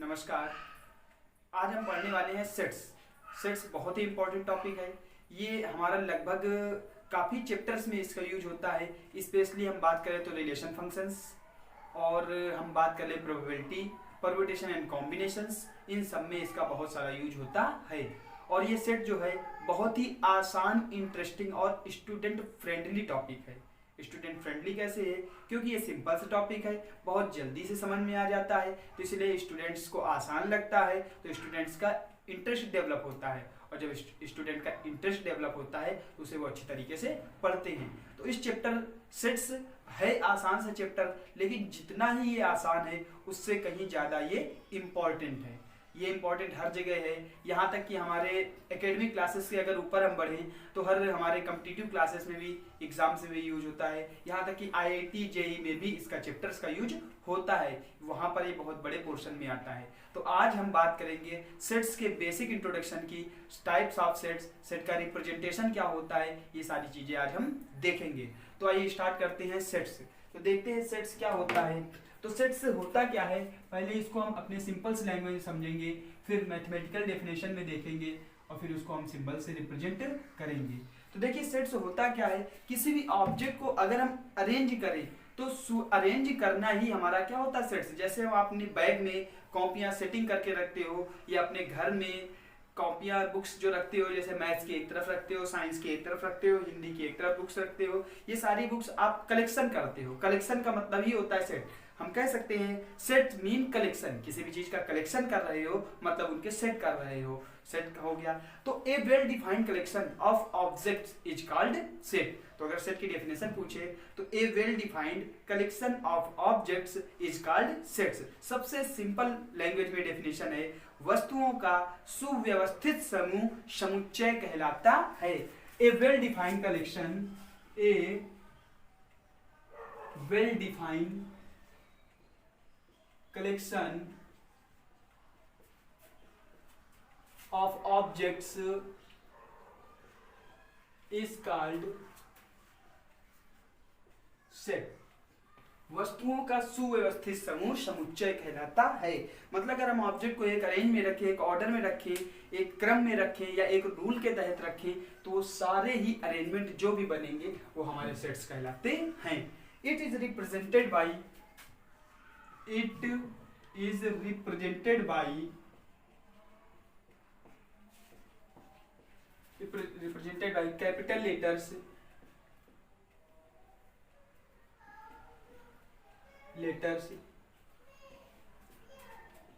नमस्कार। आज हम पढ़ने वाले हैं सेट्स। सेट्स बहुत ही इंपॉर्टेंट टॉपिक है। ये हमारा लगभग काफ़ी चैप्टर्स में इसका यूज होता है। स्पेशली हम बात करें तो रिलेशन फंक्शंस, और हम बात कर ले प्रोबेबिलिटी, परम्यूटेशन एंड कॉम्बिनेशंस, इन सब में इसका बहुत सारा यूज होता है। और ये सेट जो है बहुत ही आसान, इंटरेस्टिंग और स्टूडेंट फ्रेंडली टॉपिक है। स्टूडेंट फ्रेंडली कैसे है? क्योंकि ये सिंपल सा टॉपिक है, बहुत जल्दी से समझ में आ जाता है, तो इसलिए स्टूडेंट्स को आसान लगता है, तो स्टूडेंट्स का इंटरेस्ट डेवलप होता है। और जब स्टूडेंट का इंटरेस्ट डेवलप होता है तो उसे वो अच्छी तरीके से पढ़ते हैं। तो इस चैप्टर सेट्स है आसान सा चैप्टर, लेकिन जितना ही ये आसान है उससे कहीं ज़्यादा ये इम्पॉर्टेंट है। ये इम्पॉर्टेंट हर जगह है, यहाँ तक कि हमारे एकेडमिक क्लासेस के अगर ऊपर हम बढ़ें तो हर हमारे कम्पिटिटिव क्लासेस में भी, एग्जाम्स में भी यूज होता है। यहाँ तक कि IIT JEE में भी इसका चैप्टर्स का यूज होता है, वहाँ पर ये बहुत बड़े पोर्शन में आता है। तो आज हम बात करेंगे सेट्स के बेसिक इंट्रोडक्शन की, टाइप्स ऑफ सेट्स, सेट का रिप्रेजेंटेशन क्या होता है, ये सारी चीज़ें आज हम देखेंगे। तो आइए स्टार्ट करते हैं सेट्स। तो देखते हैं सेट्स क्या होता है। तो सेट्स होता क्या है, पहले इसको हम अपने सिंपल से लैंग्वेज में समझेंगे, फिर मैथमेटिकल डेफिनेशन में देखेंगे, और फिर उसको हम सिंबल से रिप्रेजेंट करेंगे। तो देखिए सेट्स होता क्या है, किसी भी ऑब्जेक्ट को अगर हम अरेंज करें तो अरेंज करना ही हमारा क्या होता है, सेट्स। जैसे हम अपने बैग में कॉपियां सेटिंग करके रखते हो, या अपने घर में कॉपियां बुक्स जो रखते हो, जैसे मैथ्स की एक तरफ रखते हो, साइंस की एक तरफ रखते हो, हिंदी की एक तरफ बुक्स रखते हो, ये सारी बुक्स आप कलेक्शन करते हो। कलेक्शन का मतलब ही होता है सेट। हम कह सकते हैं सेट मीन कलेक्शन, किसी भी चीज का कलेक्शन कर रहे हो मतलब उनके सेट कर रहे हो, सेट हो गया। तो a well defined collection of objects is called set. तो अगर सेट की डेफिनेशन पूछे तो a well defined collection of objects is called sets. सबसे सिंपल लैंग्वेज में डेफिनेशन है, वस्तुओं का सुव्यवस्थित समूह समुच्चय कहलाता है। A well defined collection, a well defined collection of objects is called set। वस्तुओं का सुव्यवस्थित समूह समुच्चय कहलाता है। मतलब अगर हम ऑब्जेक्ट को एक अरेंज में रखें, एक ऑर्डर में रखें, एक क्रम में रखें, या एक रूल के तहत रखें, तो वो सारे ही अरेंजमेंट जो भी बनेंगे वो हमारे सेट्स कहलाते हैं। It is represented by capital letters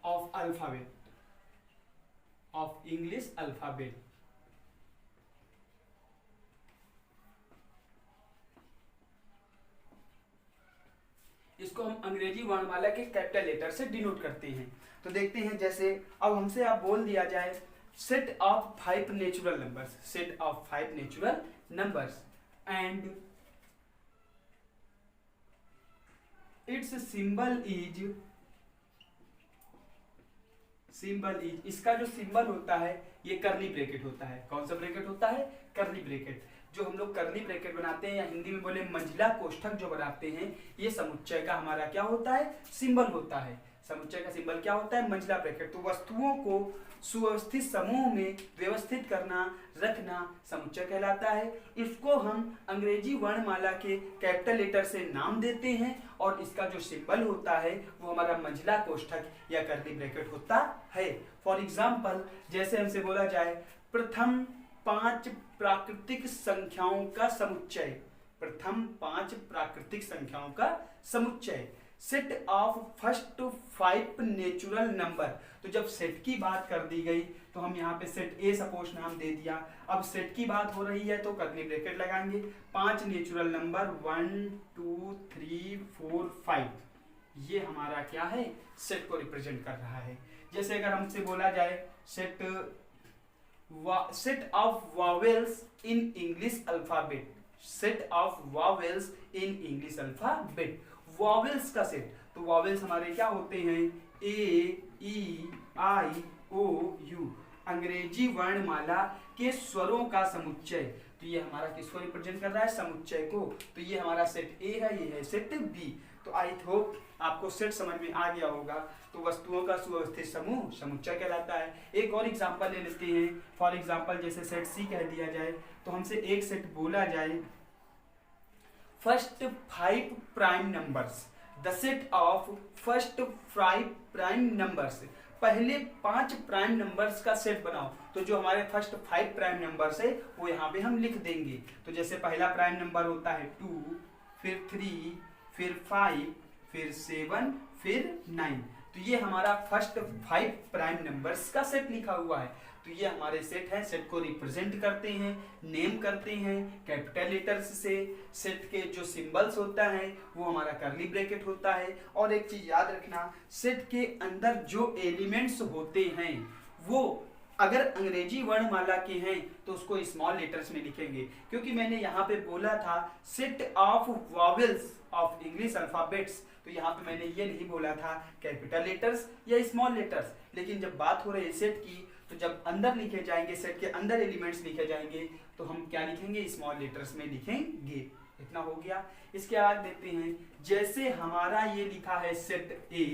of alphabet, of English alphabet। इसको हम अंग्रेजी वर्णमाला के कैपिटल लेटर से डिनोट करते हैं। तो देखते हैं, जैसे अब हमसे आप बोल दिया जाए set of 5 natural numbers, set of 5 natural numbers, and it's symbol is, इसका जो सिंबल होता है ये करली ब्रैकेट होता है। कौन सा ब्रैकेट होता है? करली ब्रैकेट। जो हम लोग करली ब्रैकेट बनाते हैं, या हिंदी में बोले मंझला कोष्ठक जो बनाते हैं, ये समुच्चय का हमारा क्या होता है? सिंबल होता है। समुच्चय का सिंबल क्या होता है? मंझला ब्रैकेट। तो वस्तुओं को सुव्यवस्थित समूह में व्यवस्थित करना, रखना समुच्चय कहलाता है। इसको हम अंग्रेजी वर्णमाला के कैपिटल लेटर से नाम देते हैं, और इसका जो सिंबल होता है वो हमारा मंझला कोष्ठक या करली ब्रैकेट होता है। फॉर एग्जाम्पल, जैसे हमसे बोला जाए प्रथम 5 प्राकृतिक संख्याओं का समुच्चय, प्रथम 5 प्राकृतिक संख्याओं का समुच्चय, set of first 5 natural number. तो जब सेट की बात कर दी गई तो हम यहाँ पे सेट ए सपोज नाम दे दिया। अब सेट की बात हो रही है तो कर्ली ब्रैकेट लगाएंगे। 5 नेचुरल नंबर 1 2 3 4 5, ये हमारा क्या है? सेट को रिप्रेजेंट कर रहा है। जैसे अगर हमसे बोला जाए set of vowels in English alphabet, set of vowels in English alphabet, vowels का सेट। तो vowels हमारे क्या होते हैं? A, E, I, O, U, अंग्रेजी वर्णमाला के स्वरों का समुच्चय। तो ये हमारा किसको रिप्रेजेंट कर रहा है? समुच्चय को। तो ये हमारा सेट ए है, ये है सेट बी। तो आई होप आपको सेट समझ में आ गया होगा। तो वस्तुओं का सुव्यवस्थित समूह समुच्चय कहलाता है। एक और एग्जांपल ले लेते हैं। फॉर एग्जांपल जैसे सेट सी कह दिया जाए तो हमसे एक सेट बोला जाए first 5 prime numbers, the set of first 5 prime numbers, पहले 5 प्राइम नंबर्स का सेट बनाओ। तो जो हमारे फर्स्ट 5 प्राइम नंबर्स है वो यहाँ पे हम लिख देंगे। तो जैसे पहला प्राइम नंबर होता है 2, फिर 3, फिर 5, फिर 7, फिर 9। तो ये हमारा फर्स्ट 5 प्राइम नंबर्स का सेट लिखा हुआ है। तो ये हमारे सेट है। सेट को रिप्रेजेंट करते हैं, नेम करते हैं कैपिटल लेटर्स से। सेट के जो सिंबल्स होता है वो हमारा करली ब्रैकेट होता है। और एक चीज याद रखना, सेट के अंदर जो एलिमेंट्स होते हैं वो अगर अंग्रेजी वर्णमाला के हैं तो उसको स्मॉल लेटर्स में लिखेंगे, क्योंकि मैंने यहाँ पे बोला था set of vowels of English alphabets. तो यहाँ पे मैंने ये नहीं बोला था कैपिटल लेटर्स या स्मॉल लेटर्स। लेकिन जब बात हो रही है सेट की, तो जब अंदर लिखे जाएंगे, सेट के अंदर एलिमेंट्स लिखे जाएंगे तो हम क्या लिखेंगे, स्मॉल लेटर्स में लिखेंगे। इतना हो गया। इसके बाद देखते हैं, जैसे हमारा ये लिखा है set A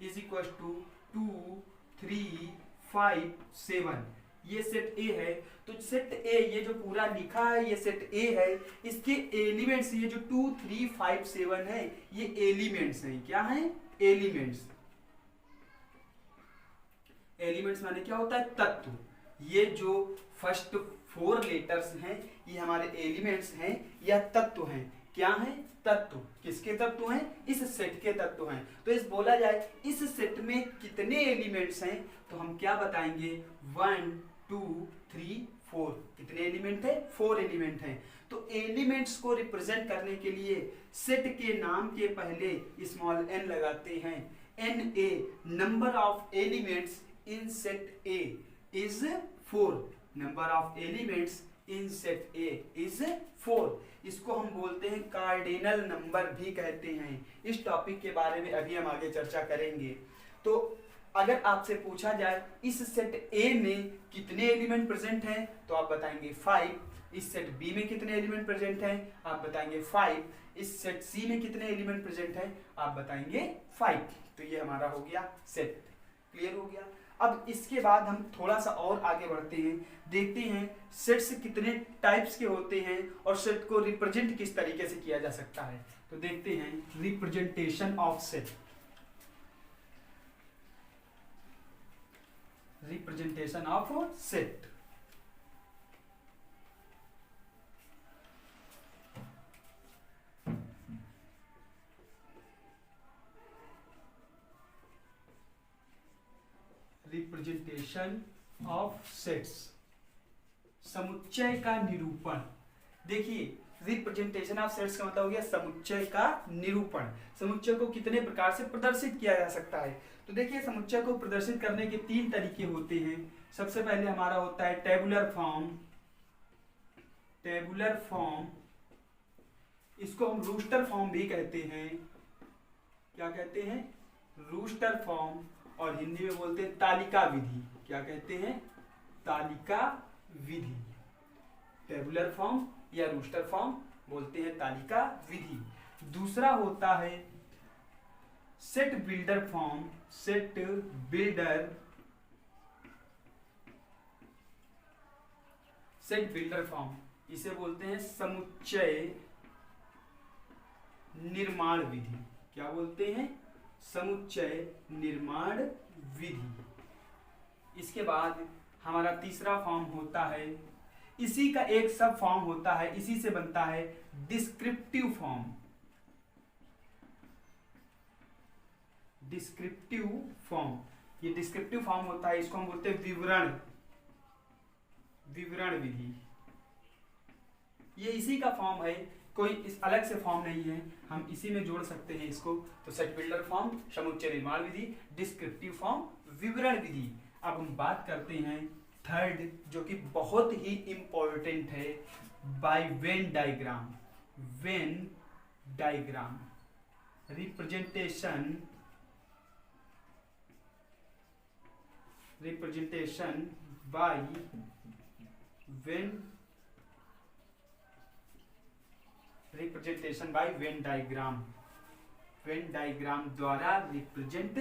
is equal to 2, 3, 5, 7, ये सेट ए है। तो सेट ए ये जो पूरा लिखा है ये सेट ए है। इसके एलिमेंट्स ये जो 2, 3, 5, 7 है ये एलिमेंट्स हैं। क्या है? एलिमेंट्स। एलिमेंट्स माने क्या होता है? तत्व। ये जो फर्स्ट 4 लेटर्स हैं ये हमारे एलिमेंट्स हैं या तत्व हैं। क्या है? तत्व। किसके तत्व हैं? इस सेट के तत्व हैं। तो इस बोला जाए इस सेट में कितने एलिमेंट्स हैं तो हम क्या बताएंगे, 1, 2, 3, 4। कितने एलिमेंट है? 4 एलिमेंट हैं। तो एलिमेंट्स को रिप्रेजेंट करने के लिए सेट के नाम के पहले स्मॉल n लगाते हैं। N A number of elements in set A is 4। Number of elements in set A is 4। इसको हम बोलते हैं कार्डिनल नंबर भी कहते हैं। इस टॉपिक के बारे में अभी हम आगे चर्चा करेंगे। तो अगर आपसे पूछा जाए इस सेट ए में कितने एलिमेंट प्रेजेंट हैं तो आप बताएंगे 5। इस सेट बी में कितने एलिमेंट प्रेजेंट हैं आप बताएंगे 5। इस सेट सी में कितने एलिमेंट प्रेजेंट हैं आप बताएंगे 5। तो ये हमारा हो गया सेट। क्लियर हो गया। अब इसके बाद हम थोड़ा सा और आगे बढ़ते हैं, देखते हैं सेट्स कितने टाइप्स के होते हैं और सेट को रिप्रेजेंट किस तरीके से किया जा सकता है। तो देखते हैं representation of set. Representation of set. Representation of sets, समुच्चय का निरूपण। देखिए रिप्रेजेंटेशन ऑफ सेट्स का मतलब हो गया समुच्चय का निरूपण। समुच्चय को कितने प्रकार से प्रदर्शित किया जा सकता है। तो देखिए समुच्चय को प्रदर्शित करने के 3 तरीके होते हैं। सबसे पहले हमारा होता है टेबुलर फॉर्म। टेबुलर फॉर्म, इसको हम रूस्टर फॉर्म भी कहते हैं। क्या कहते हैं? Roster form. और हिंदी में बोलते हैं तालिका विधि। क्या कहते हैं? तालिका विधि। टेबुलर फॉर्म या रूस्टर फॉर्म बोलते हैं तालिका विधि। दूसरा होता है set builder form. Set builder, set builder form, इसे बोलते हैं समुच्चय निर्माण विधि। क्या बोलते हैं? समुच्चय निर्माण विधि। इसके बाद हमारा तीसरा फॉर्म होता है, इसी का एक सब फॉर्म होता है, इसी से बनता है डिस्क्रिप्टिव फॉर्म। डिस्क्रिप्टिव फॉर्म, ये डिस्क्रिप्टिव फॉर्म होता है, इसको हम बोलते हैं विवरण, विवरण विधि। ये इसी का फॉर्म है, कोई इस अलग से फॉर्म नहीं है, हम इसी में जोड़ सकते हैं इसको। तो सेट बिल्डर फॉर्म, समुच्चय निर्माण विधि, डिस्क्रिप्टिव फॉर्म, विवरण विधि। अब हम बात करते हैं थर्ड, जो कि बहुत ही इंपॉर्टेंट है, by Venn diagram. Venn diagram, representation, representation by Venn, representation by Venn diagram. Venn diagram द्वारा रिप्रेजेंट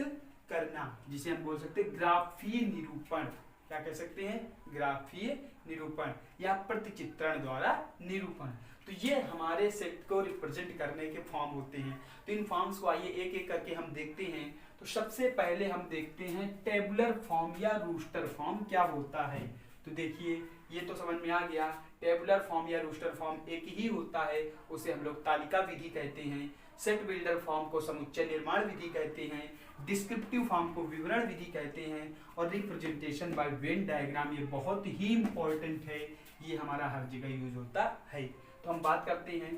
करना, जिसे हम बोल सकते हैं ग्राफीय निरूपण। क्या कह सकते हैं? ग्राफीय निरूपण या प्रतिचित्रण द्वारा निरूपण। तो ये हमारे सेट को रिप्रेजेंट करने के फॉर्म होते हैं। तो इन फॉर्म्स को आइए एक एक करके हम देखते हैं। तो सबसे पहले हम देखते हैं टेबुलर फॉर्म या रूस्टर फॉर्म क्या होता है। तो देखिए ये तो समझ में आ गया, टेबुलर फॉर्म या रूस्टर फॉर्म एक ही होता है, उसे हम लोग तालिका विधि कहते हैं। सेट बिल्डर फॉर्म को समुच्चय निर्माण विधि कहते हैं, डिस्क्रिप्टिव फॉर्म को विवरण विधि कहते हैं, और रिप्रेजेंटेशन बाय वेन डायग्राम ये बहुत ही इंपॉर्टेंट है, ये हमारा हर जगह यूज होता है। तो हम बात करते हैं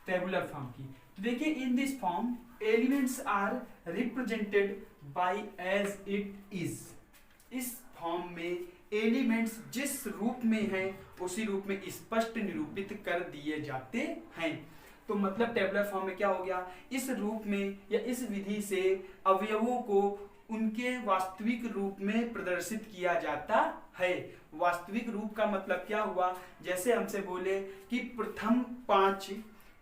टेबुलर फॉर्म की। तो देखिए in this form elements are represented by as it is. इस फॉर्म में एलिमेंट्स जिस रूप में हैं उसी रूप में स्पष्ट निरूपित कर दिए जाते हैं। तो मतलब टेबुलर फॉर्म में क्या हो गया, इस रूप में या इस विधि से अवयवों को उनके वास्तविक रूप में प्रदर्शित किया जाता है। वास्तविक रूप का मतलब क्या हुआ, जैसे हमसे बोले कि प्रथम 5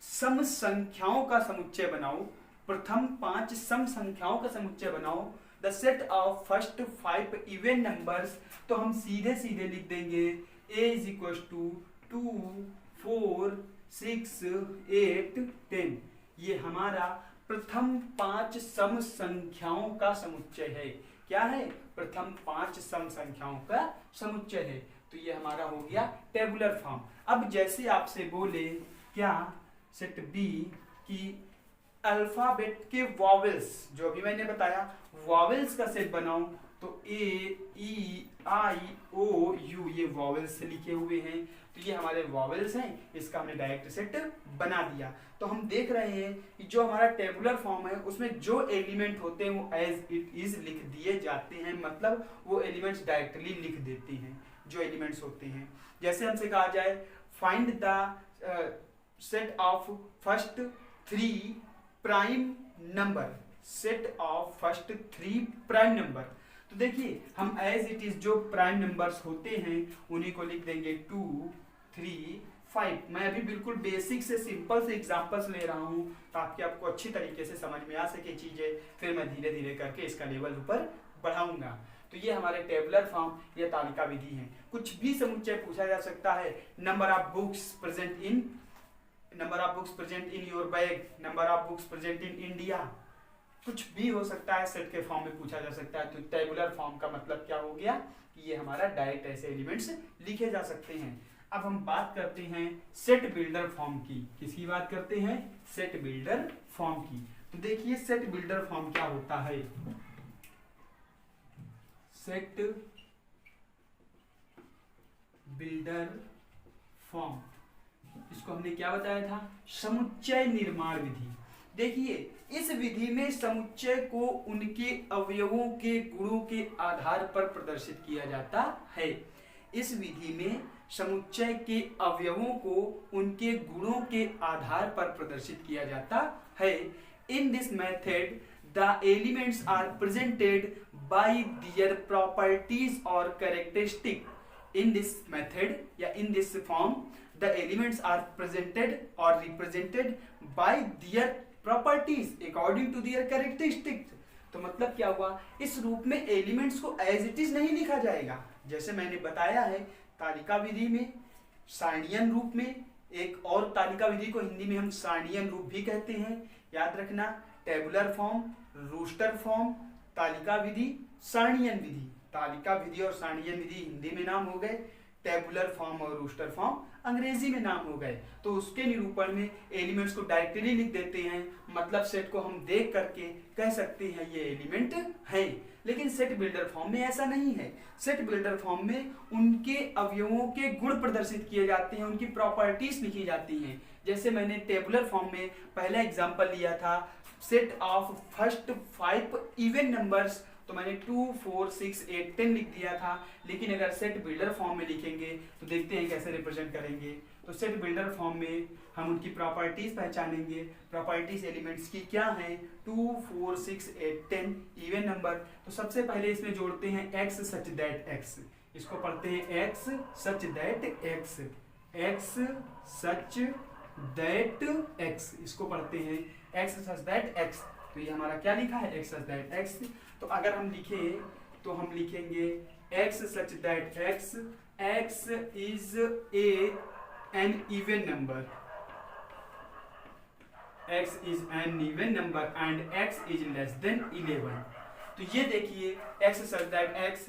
सम संख्याओं का समुच्चय बनाओ, प्रथम 5 सम संख्याओं का समुच्चय बनाओ, the set of first 5 even numbers. तो हम सीधे सीधे लिख देंगे a is equals to 2, 4, 6, 8, 10। ये हमारा प्रथम 5 सम संख्याओं का समुच्चय है। क्या है? प्रथम 5 सम संख्याओं का समुच्चय है। तो ये हमारा हो गया टेबुलर फॉर्म। अब जैसे आपसे बोले क्या सेट बी की अल्फाबेट के वॉवेल्स, जो अभी मैंने बताया वॉवेल्स का सेट बनाओ, तो ए ई आई ओ यू ये वॉवेल्स लिखे हुए हैं। तो ये हमारे वॉवेल्स हैं, इसका हमने डायरेक्ट सेट बना दिया। तो हम देख रहे हैं कि जो हमारा टेबुलर फॉर्म है उसमें जो एलिमेंट होते हैं वो एज इट इज लिख दिए जाते हैं, मतलब वो एलिमेंट्स डायरेक्टली लिख देते हैं जो एलिमेंट्स होते हैं। जैसे हमसे कहा जाए find the set of first 3 prime number, set of first 3 prime number. तो देखिए हम एज इट इज जो प्राइम नंबर्स होते हैं उन्हीं को लिख देंगे 2, 3, 5। मैं अभी बिल्कुल बेसिक से सिंपल से एग्जांपल्स ले रहा हूं ताकि आपको अच्छी तरीके से समझ में आ सके चीजें, फिर मैं धीरे धीरे करके इसका लेवल ऊपर बढ़ाऊंगा। तो ये हमारे टेबुलर फॉर्म या तालिका विधि है। कुछ भी समुच्चय पूछा जा सकता है, number of books present in your bag, number of books present in India, कुछ भी हो सकता है, सेट के फॉर्म में पूछा जा सकता है। तो टेबुलर फॉर्म का मतलब क्या हो गया कि ये हमारा डायरेक्ट ऐसे एलिमेंट्स लिखे जा सकते हैं। अब हम बात करते हैं सेट बिल्डर फॉर्म की। किसकी बात करते हैं? सेट बिल्डर फॉर्म की। तो देखिए सेट बिल्डर फॉर्म क्या होता है। सेट बिल्डर फॉर्म, इसको हमने क्या बताया था? समुच्चय निर्माण विधि। देखिए इस विधि में समुच्चय को उनके अवयवों के गुणों के आधार पर प्रदर्शित किया जाता है। इस विधि में समुच्चय के अवयवों को उनके गुणों के आधार पर प्रदर्शित किया जाता है। In this method the elements are presented by their properties और कैरेक्टरिस्टिक। इन दिस मेथड या in this form the elements are presented और represented by their properties according to their characteristic. तो मतलब क्या हुआ, इस रूप में एलिमेंट्स को एज इट इज नहीं लिखा जाएगा। जैसे मैंने बताया है तालिका विधि में सारणीयन रूप में, एक और तालिका विधि को हिंदी में हम सारणीयन रूप भी कहते हैं। याद रखना, टेबुलर फॉर्म, रूस्टर फॉर्म, तालिका विधि, सारणीयन विधि। तालिका विधि और सारणीयन विधि हिंदी में नाम हो गए, टेबुलर फॉर्म और रूस्टर फॉर्म अंग्रेजी में नाम हो गए। तो उसके निरूपण में एलिमेंट्स को डायरेक्टली लिख देते हैं, मतलब सेट को हम देख करके कह सकते हैं ये एलिमेंट है। लेकिन सेट बिल्डर फॉर्म में ऐसा नहीं है। सेट बिल्डर फॉर्म में उनके अवयवों के गुण प्रदर्शित किए जाते हैं, उनकी प्रॉपर्टीज लिखी जाती हैं। जैसे मैंने टेबुलर फॉर्म में पहला एग्जांपल लिया था, set of first 5 even numbers, तो मैंने 2, 4, 6, 8, 10 लिख दिया था। लेकिन अगर सेट बिल्डर फॉर्म में लिखेंगे तो देखते हैं कैसे रिप्रेजेंट करेंगे। तो सेट बिल्डर फॉर्म में हम उनकी प्रॉपर्टीज पहचानेंगे। प्रॉपर्टीज एलिमेंट्स की क्या हैं? 2, 4, 6, 8, 10 इवन नंबर। तो सबसे पहले इसमें जोड़ते हैं x सच दैट x। इसको पढ़ते हैं x such that x, x such that x, इसको पढ़ते हैं x सच दैट x। तो ये हमारा क्या लिखा है, एक्स सच दैट एक्स। तो अगर हम लिखें तो हम लिखेंगे x such that x is an even number, x is an even number and x is less than 11। तो ये देखिए x such that x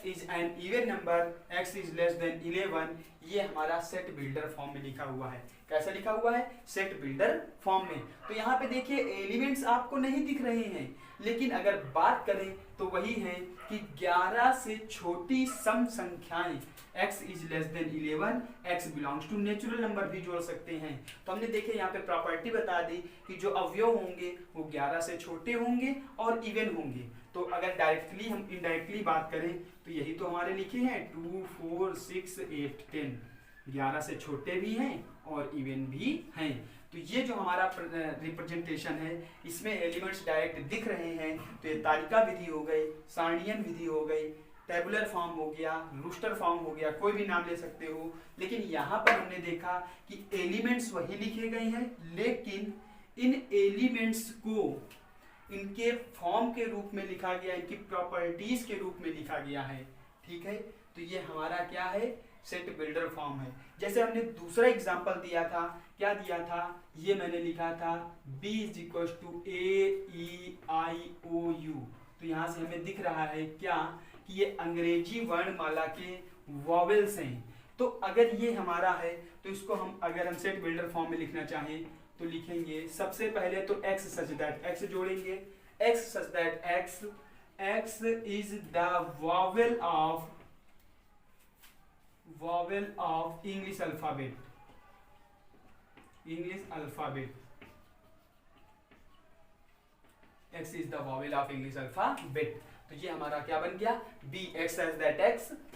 is an even number, x is less than 11, ये हमारा सेट बिल्डर फॉर्म में लिखा हुआ है। कैसा लिखा हुआ है, सेट बिल्डर फॉर्म में। तो यहाँ पे देखिए एलिमेंट्स आपको नहीं दिख रहे हैं, लेकिन अगर बात करें तो वही है कि 11 से छोटी सम संख्याएं x is less than 11, x belongs to natural number भी जोड़ सकते हैं। तो हमने देखे यहाँ पे प्रॉपर्टी बता दी कि जो अवयव होंगे वो 11 से छोटे होंगे और इवन होंगे। तो अगर डायरेक्टली हम इनडायरेक्टली बात करें तो यही तो हमारे लिखे हैं 2, 4, 6, 8, 10, 11 से छोटे भी हैं और इवन भी हैं। तो ये जो हमारा रिप्रेजेंटेशन है इसमें एलिमेंट्स डायरेक्ट दिख रहे हैं। तो ये तालिका विधि हो गई, सारणियन विधि हो गई, टेबुलर फॉर्म हो गया, रूस्टर फॉर्म हो गया, कोई भी नाम ले सकते हो। लेकिन यहाँ पर हमने देखा कि एलिमेंट्स वही लिखे गए हैं, लेकिन इन एलिमेंट्स को इनके फॉर्म के रूप में लिखा गया, इनकी प्रॉपर्टीज के रूप में लिखा गया है। ठीक है, तो ये हमारा क्या है, सेट बिल्डर फॉर्म है। जैसे हमने दूसरा एग्जांपल दिया था, क्या दिया था, ये मैंने लिखा था b is equal to AEIOU। तो यहाँ से हमें दिख रहा है क्या कि ये अंग्रेजी वर्णमाला के वॉवेल्स हैं। तो अगर ये हमारा है तो इसको हम अगर हम सेट बिल्डर फॉर्म में लिखना चाहें तो लिखेंगे सबसे पहले तो x सच दैट x जोड़ेंगे, x such that x is the vowel of English alphabet, x is the vowel of English alphabet. तो ये हमारा क्या बन गया, b x as that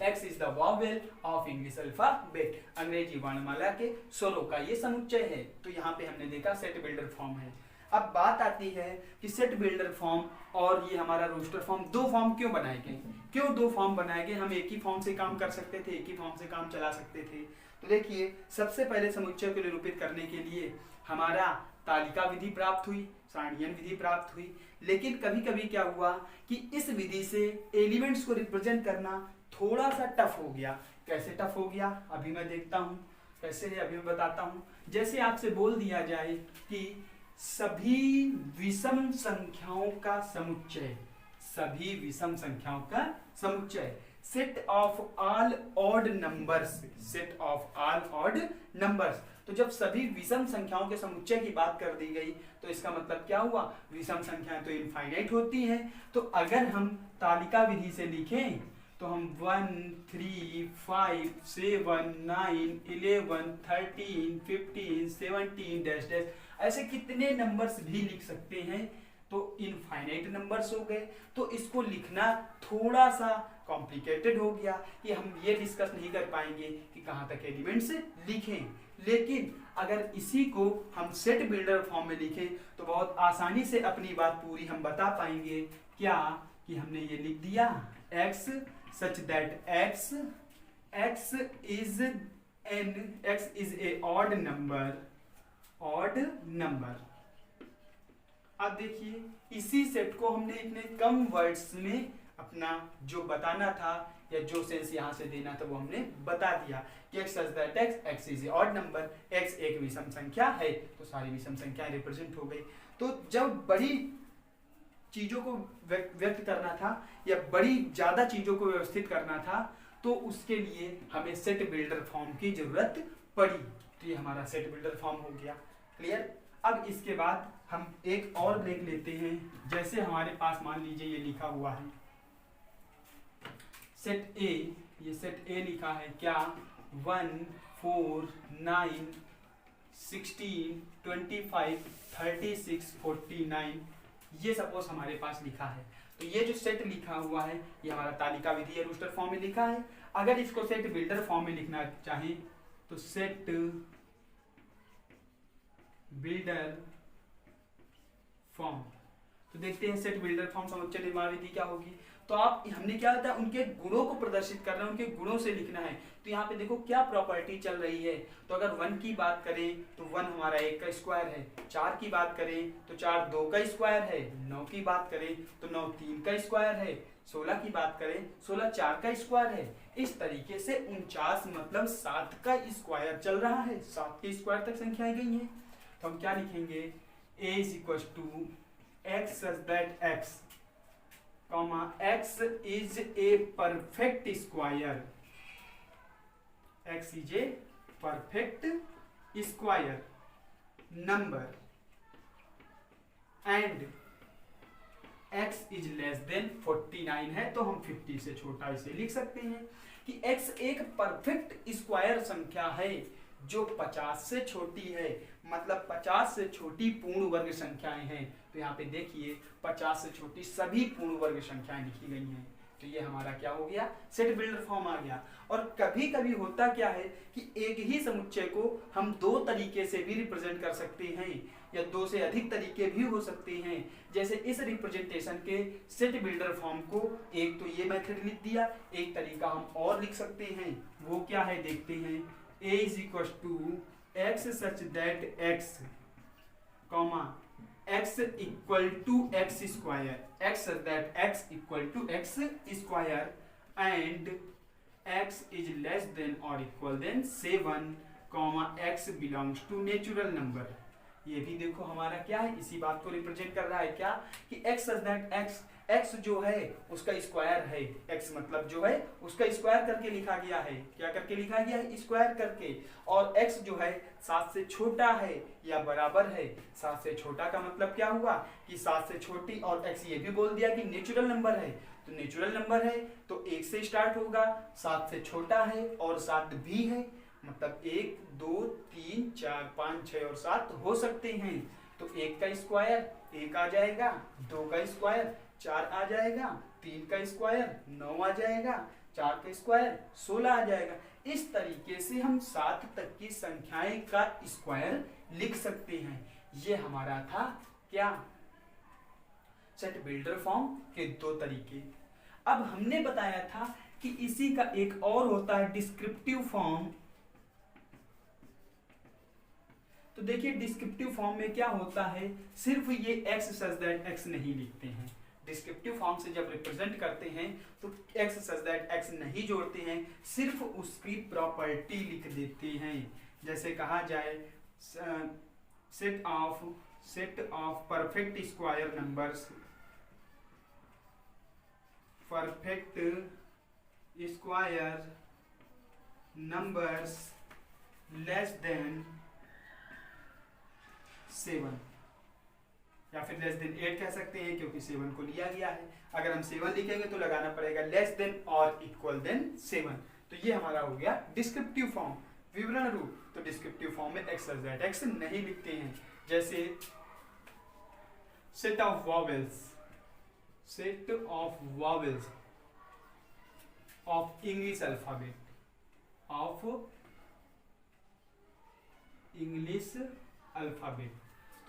x is the vowel of English alphabet, अंग्रेजी वर्णमाला के स्वरों का ये समुच्चय है। तो यहाँ पे हमने देखा सेट बिल्डर फॉर्म है। अब बात आती है कि सेट बिल्डर फॉर्म और ये हमारा रोस्टर फॉर्म, दो फॉर्म क्यों बनाए गए, क्यों दो फॉर्म बनाए गए, हम एक ही फॉर्म से काम कर सकते थे, एक ही फॉर्म से काम चला सकते थे। तो देखिए सबसे पहले समुच्चय को निरूपित करने के लिए हमारा तालिका विधि प्राप्त हुई, सारणियन विधि प्राप्त हुई। लेकिन कभी कभी क्या हुआ कि इस विधि से एलिमेंट्स को रिप्रेजेंट करना थोड़ा सा टफ हो गया। कैसे टफ हो गया, अभी मैं देखता हूँ कैसे है, अभी मैं बताता हूँ। जैसे आपसे बोल दिया जाए कि सभी विषम संख्याओं का समुच्चय, सभी विषम संख्याओं का समुच्चय, set of all odd numbers, set of all odd numbers. तो जब सभी विषम संख्याओं के समुच्चय की बात कर दी गई तो इसका मतलब क्या हुआ, विषम संख्याएं तो इनफाइनाइट होती हैं। तो अगर हम तालिका विधि से लिखें तो हम 1, 3, 5, 7, 9, 11, 13, 15, 17 डैश डैश, ऐसे कितने नंबर्स भी लिख सकते हैं। तो इनफाइनाइट नंबर्स हो गए। तो इसको लिखना थोड़ा सा कॉम्प्लिकेटेड हो गया कि हम ये डिस्कस नहीं कर पाएंगे कि कहाँ तक एलिमेंट्स लिखें। लेकिन अगर इसी को हम सेट बिल्डर फॉर्म में लिखें तो बहुत आसानी से अपनी बात पूरी हम बता पाएंगे। क्या कि हमने ये लिख दिया x such that x is a odd number। अब देखिए इसी सेट को हमने इतने कम वर्ड्स में अपना जो बताना था या जो सेंस यहाँ से देना था वो हमने बता दिया कि x such that x is a odd number, x एक विषम संख्या है। तो सारी विषम संख्याएं रिप्रेजेंट हो गई। तो जब बड़ी चीजों को व्यक्त करना था या बड़ी ज्यादा चीजों को व्यवस्थित करना था तो उसके लिए हमें सेट बिल्डर फॉर्म की जरूरत पड़ी। तो ये हमारा सेट बिल्डर फॉर्म हो गया। क्लियर। अब इसके बाद हम एक और ब्रेक लेते हैं। जैसे हमारे पास मान लीजिए ये लिखा हुआ है सेट ए, ये सेट ए लिखा है क्या 1, 4, 9, 16, 25, 36, 49, ये सपोज हमारे पास लिखा है। तो ये जो सेट लिखा हुआ है ये हमारा तालिका विधि या रूस्टर फॉर्म में लिखा है। अगर इसको सेट बिल्डर फॉर्म में लिखना चाहें तो सेट बिल्डर फॉर्म, तो देखते हैं सेट बिल्डर फॉर्म समुच्चय निर्माण विधि क्या होगी। तो आप हमने क्या होता है उनके गुणों को प्रदर्शित करना है, उनके गुणों से लिखना है। तो यहाँ पे देखो क्या प्रॉपर्टी चल रही है। तो अगर 1 की बात करें तो 1 हमारा 1 का स्क्वायर है, 4 की बात करें तो 4 2 का स्क्वायर है, 9 की बात करें तो 9 3 का स्क्वायर है, 16 की बात करें 16 4 का स्क्वायर है। इस तरीके से 49 मतलब 7 का स्क्वायर चल रहा है, 7 के स्क्वायर तक संख्याएं गई हैं। तो हम क्या लिखेंगे, a is equals to x such that x, x is a perfect square, x is a perfect square number and x is less than 49 है, तो हम 50 से छोटा इसे लिख सकते हैं कि x एक परफेक्ट स्क्वायर संख्या है जो 50 से छोटी है, मतलब 50 से छोटी पूर्ण वर्ग संख्याएं हैं। तो यहाँ पे देखिए 50 से छोटी सभी पूर्ण वर्ग संख्याएं लिखी गई हैं। तो ये हमारा क्या हो गया, सेट बिल्डर फॉर्म आ गया। और कभी कभी होता क्या है कि एक ही समुच्चय को हम दो तरीके से भी रिप्रेजेंट कर सकते हैं या दो से अधिक तरीके भी हो सकते हैं। जैसे इस रिप्रेजेंटेशन के सेट बिल्डर फॉर्म को एक तो ये मेथड लिख दिया, एक तरीका हम और लिख सकते हैं, वो क्या है देखते हैं। a is equals to x such that x, x equal to x square, x such that x equal to x square and x is less than or equal than 7, x belongs to natural number। ये भी देखो हमारा क्या है, इसी बात को represent कर रहा है क्या कि x such that x, x जो है उसका स्क्वायर है, x मतलब जो है उसका स्क्वायर करके लिखा गया है। क्या करके लिखा गया है, स्क्वायर करके। और x जो है 7 से छोटा है या बराबर है। 7 से छोटा का मतलब क्या हुआ कि 7 से छोटी, और x ये भी बोल दिया कि नेचुरल नंबर है, तो नेचुरल नंबर है तो 1 से स्टार्ट होगा, 7 से छोटा है और 7 भी है, मतलब 1 2 3 4 5 6 और 7 हो सकते हैं। तो 1 का स्क्वायर 1 आ जाएगा, 2 का स्क्वायर 4 आ जाएगा, 3 का स्क्वायर 9 आ जाएगा, 4 का स्क्वायर 16 आ जाएगा। इस तरीके से हम 7 तक की संख्याएं का स्क्वायर लिख सकते हैं। ये हमारा था क्या, सेट बिल्डर फॉर्म के दो तरीके। अब हमने बताया था कि इसी का एक और होता है डिस्क्रिप्टिव फॉर्म। तो देखिए डिस्क्रिप्टिव फॉर्म में क्या होता है, सिर्फ ये x सच दैट x नहीं लिखते हैं। डिस्क्रिप्टिव फॉर्म से जब रिप्रेजेंट करते हैं तो x सच दैट x नहीं जोड़ते हैं, सिर्फ उसकी प्रॉपर्टी लिख देते हैं। जैसे कहा जाए set of perfect square numbers, perfect square numbers less than 7, या फिर लेस देन 8 कह सकते हैं क्योंकि 7 को लिया गया है। अगर हम 7 लिखेंगे तो लगाना पड़ेगा लेस देन और इक्वल देन 7। तो ये हमारा हो गया डिस्क्रिप्टिव फॉर्म, विवरण रूप। तो डिस्क्रिप्टिव फॉर्म में x सच दैट x नहीं लिखते हैं। जैसे set of vowels, set of vowels of English alphabet, of English alphabet.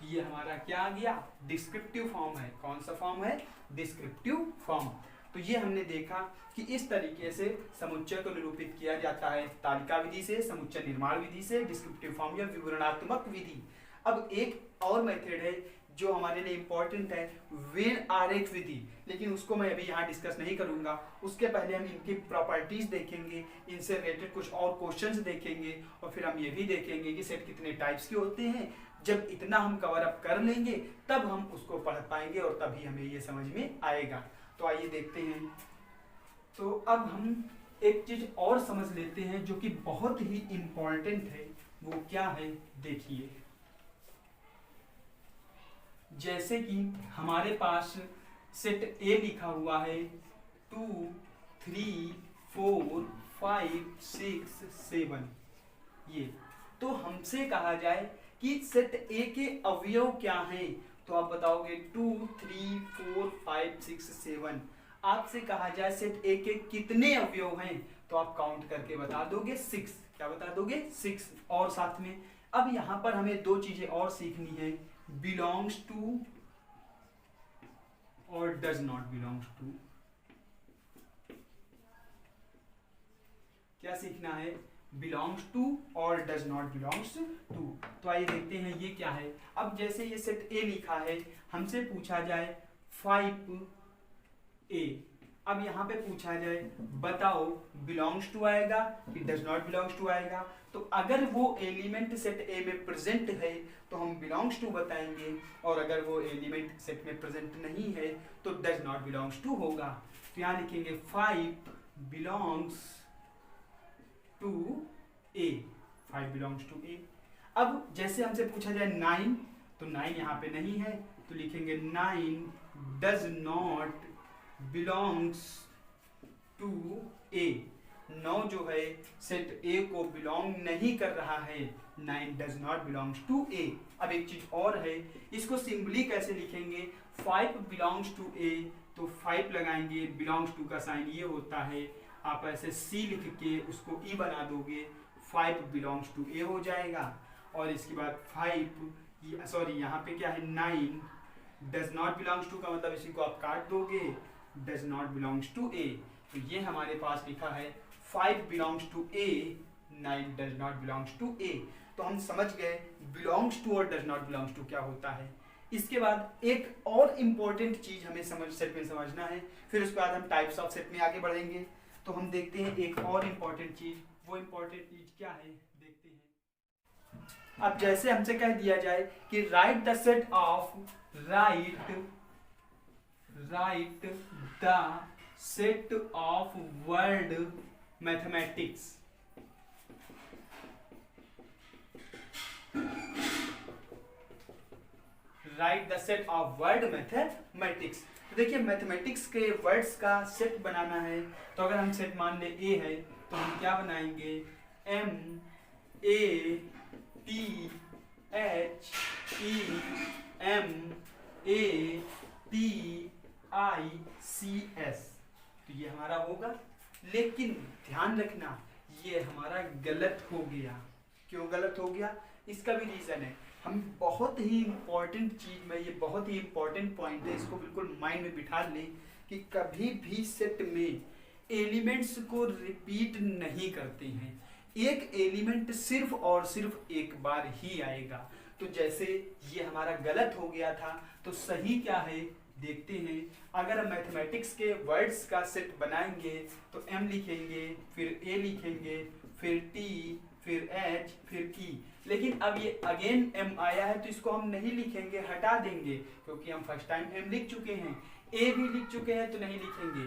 तो ये हमारा क्या आ गया, डिस्क्रिप्टिव फॉर्म है। कौन सा फॉर्म है, डिस्क्रिप्टिव फॉर्म। तो ये हमने देखा कि इस तरीके से समुच्चय को निरूपित किया जाता है, तालिका विधि से, समुच्चय निर्माण विधि से, डिस्क्रिप्टिव फॉर्म या विवरणात्मक विधि। अब एक और मेथड है जो हमारे लिए इंपॉर्टेंट है, वेन आरेख विधि, लेकिन उसको मैं अभी यहाँ डिस्कस नहीं करूंगा। उसके पहले हम इनकी प्रॉपर्टीज देखेंगे, इनसे रिलेटेड कुछ और क्वेश्चंस देखेंगे, और फिर हम ये भी देखेंगे कि सेट कितने टाइप्स के होते हैं। जब इतना हम कवर अप कर लेंगे तब हम उसको पढ़ पाएंगे और तभी हमें ये समझ में आएगा। तो आइए देखते हैं। तो अब हम एक चीज और समझ लेते हैं जो कि बहुत ही इंपॉर्टेंट है, वो क्या है देखिए। जैसे कि हमारे पास सेट ए लिखा हुआ है 2 3 4 5 6 7, ये तो हमसे कहा जाए कि सेट ए के अवयव क्या हैं, तो आप बताओगे 2 3 4 5 6 7। आपसे कहा जाए सेट ए के कितने अवयव हैं, तो आप काउंट करके बता दोगे 6। क्या बता दोगे 6। और साथ में अब यहां पर हमें दो चीजें और सीखनी है, बिलोंग्स टू और डज नॉट बिलोंग्स टू। क्या सीखना है? बिलोंग्स टू और डज नॉट बिलोंग्स टू। तो आइए देखते हैं ये क्या है। अब जैसे ये सेट ए लिखा है, हमसे पूछा जाए 5A, अब यहाँ पे पूछा जाए बताओ बिलोंग्स टू आएगा कि डज नॉट बिलोंग्स टू आएगा। तो अगर वो एलिमेंट सेट ए में प्रेजेंट है तो हम बिलोंग्स टू बताएंगे, और अगर वो एलिमेंट सेट में प्रेजेंट नहीं है तो डज नॉट बिलोंग्स टू होगा। तो यहाँ लिखेंगे 5 belongs to A, 5 belongs to A. अब जैसे हमसे पूछा जाए 9, तो 9 यहाँ पे नहीं है, तो लिखेंगे 9 does not belongs to A. 9 जो है सेट ए को बिलोंग नहीं कर रहा है, 9 does not belongs to A. अब एक चीज और है, इसको सिंपली कैसे लिखेंगे? 5 बिलोंग्स टू ए, तो 5 लगाएंगे, बिलोंग्स टू का साइन ये होता है, आप ऐसे सी लिख के उसको ई बना दोगे, 5 बिलोंग्स टू ए हो जाएगा। और इसके बाद 5 सॉरी यहाँ पे क्या है 9 डज नॉट बिलोंग्स टू का मतलब इसी को आप काट दोगे, does not belongs to A. तो ये हमारे पास लिखा है 5 belongs to A, 9 does not belongs to A. तो हम समझ गए बिलोंग्स टू और डज नॉट बिलोंग्स टू क्या होता है। इसके बाद एक और इम्पोर्टेंट चीज हमें सेट में समझना है, फिर उसके बाद हम टाइप्स ऑफ सेट में आगे बढ़ेंगे। तो हम देखते हैं एक और इम्पोर्टेंट चीज, वो इम्पोर्टेंट चीज क्या है देखते हैं। अब जैसे हमसे कह दिया जाए कि right the set of right the set of word mathematics. Right the set of word mathematics. तो देखिए मैथमेटिक्स के वर्ड्स का सेट बनाना है, तो अगर हम सेट मान ले ए है तो हम क्या बनाएंगे? MATHEMATICS, तो ये हमारा होगा। लेकिन ध्यान रखना ये हमारा गलत हो गया। क्यों गलत हो गया? इसका भी रीजन है। हम बहुत ही इंपॉर्टेंट चीज में, ये बहुत ही इंपॉर्टेंट पॉइंट है, इसको बिल्कुल माइंड में बिठा लें कि कभी भी सेट में एलिमेंट्स को रिपीट नहीं करते हैं। एक एलिमेंट सिर्फ और सिर्फ एक बार ही आएगा। तो जैसे ये हमारा गलत हो गया था, तो सही क्या है देखते हैं। अगर हम मैथमेटिक्स के वर्ड्स का सेट बनाएंगे तो M लिखेंगे, फिर A लिखेंगे, फिर T, फिर H, फिर E। लेकिन अब ये अगेन M आया है तो इसको हम नहीं लिखेंगे, हटा देंगे, क्योंकि हम फर्स्ट टाइम M लिख चुके हैं। A भी लिख चुके हैं तो नहीं लिखेंगे,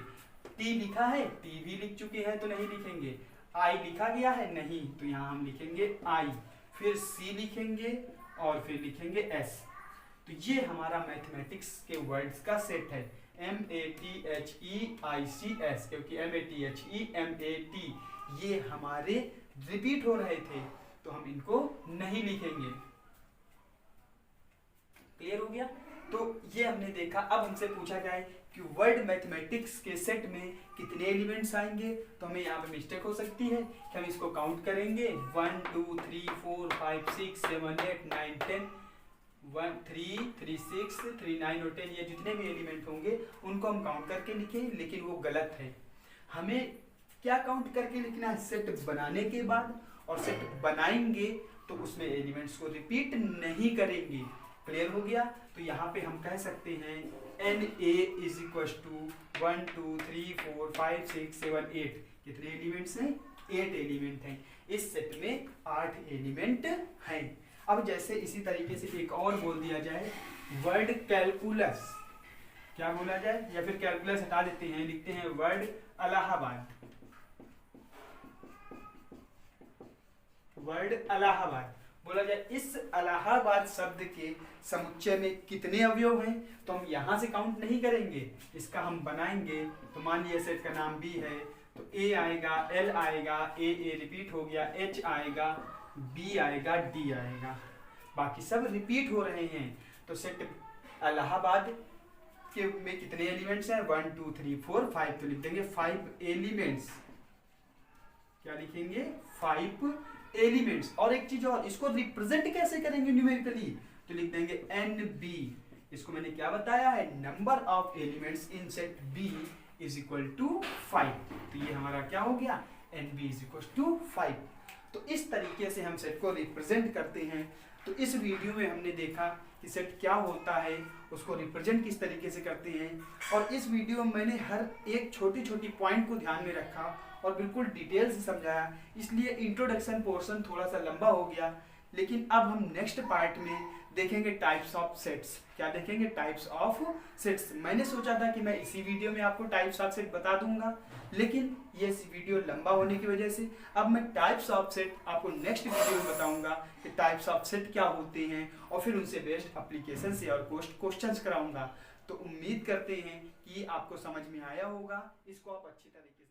T लिखा है, T भी लिख चुके हैं तो नहीं लिखेंगे, I लिखा गया है नहीं, तो यहाँ हम लिखेंगे I, फिर C लिखेंगे और फिर लिखेंगे S। तो ये हमारा मैथमेटिक्स के वर्ड्स का सेट है, MATHEICS, क्योंकि MATHEMAT ये हमारे रिपीट हो रहे थे तो हम इनको नहीं लिखेंगे। क्लियर हो गया? तो ये हमने देखा। अब हमसे पूछा जाए कि वर्ड मैथमेटिक्स के सेट में कितने एलिमेंट्स आएंगे, तो हमें यहाँ पे मिस्टेक हो सकती है कि हम इसको काउंट करेंगे 1 2 3 4 5 6 7 8 9 10, 1 3 3 6 3 9 और 10, ये जितने भी एलिमेंट होंगे उनको हम काउंट करके लिखें, लेकिन वो गलत है। हमें क्या काउंट करके लिखना है? सेट बनाने के बाद, और सेट बनाएंगे तो उसमें एलिमेंट्स को रिपीट नहीं करेंगे। क्लियर हो गया? तो यहाँ पे हम कह सकते हैं NA इज इक्वल टू 1 2 3 4 5 6 7 8। कितने एलिमेंट्स हैं? 8 एलिमेंट हैं। इस सेट में 8 एलिमेंट हैं। अब जैसे इसी तरीके से एक और बोल दिया जाए वर्ड कैलकुलस, क्या बोला जाए, या फिर कैलकुलस हटा देते हैं, लिखते हैं वर्ड इलाहाबाद। वर्ड इलाहाबाद बोला जाए, इस इलाहाबाद शब्द के समुच्चय में कितने अवयव हैं, तो हम यहाँ से काउंट नहीं करेंगे, इसका हम बनाएंगे। तो मान लिया सेट का नाम B है, तो A आएगा, L आएगा, A रिपीट हो गया, H आएगा, B आएगा, D आएगा, बाकी सब रिपीट हो रहे हैं। तो सेट इलाहाबाद के में कितने एलिमेंट्स हैं? 1 2 3 4 5, तो लिख देंगे 5 एलिमेंट्स। क्या लिखेंगे? 5 एलिमेंट्स। और एक चीज और, इसको रिप्रेजेंट कैसे करेंगे न्यूमेरिकली, तो लिख देंगे NB, इसको मैंने क्या बताया है, number of elements in set B is equal to 5। तो ये हमारा क्या हो गया, n B is equal to 5। तो इस तरीके से हम सेट को रिप्रेजेंट करते हैं। तो इस वीडियो में हमने देखा कि सेट क्या होता है, उसको रिप्रेजेंट किस तरीके से करते हैं, और इस वीडियो में मैंने हर एक छोटी छोटी पॉइंट को ध्यान में रखा और बिल्कुल डिटेल से समझाया। इसलिए इंट्रोडक्शन पोर्शन थोड़ा सा लंबा हो गया। लेकिन अब हम नेक्स्ट पार्ट में देखेंगे टाइप्स ऑफ सेट्स। क्या देखेंगे, टाइप्स ऑफ सेट्स। मैंने सोचा था कि मैं इसी वीडियो में आपको टाइप्स ऑफ सेट बता दूंगा, लेकिन ये वीडियो लंबा होने की वजह से अब मैं टाइप्स ऑफ सेट आपको नेक्स्ट वीडियो में बताऊंगा कि टाइप्स ऑफ सेट क्या होते हैं, और फिर उनसे बेस्ड एप्लीकेशन से और क्वेश्चंस कराऊंगा। तो उम्मीद करते हैं कि आपको समझ में आया होगा, इसको आप अच्छी तरीके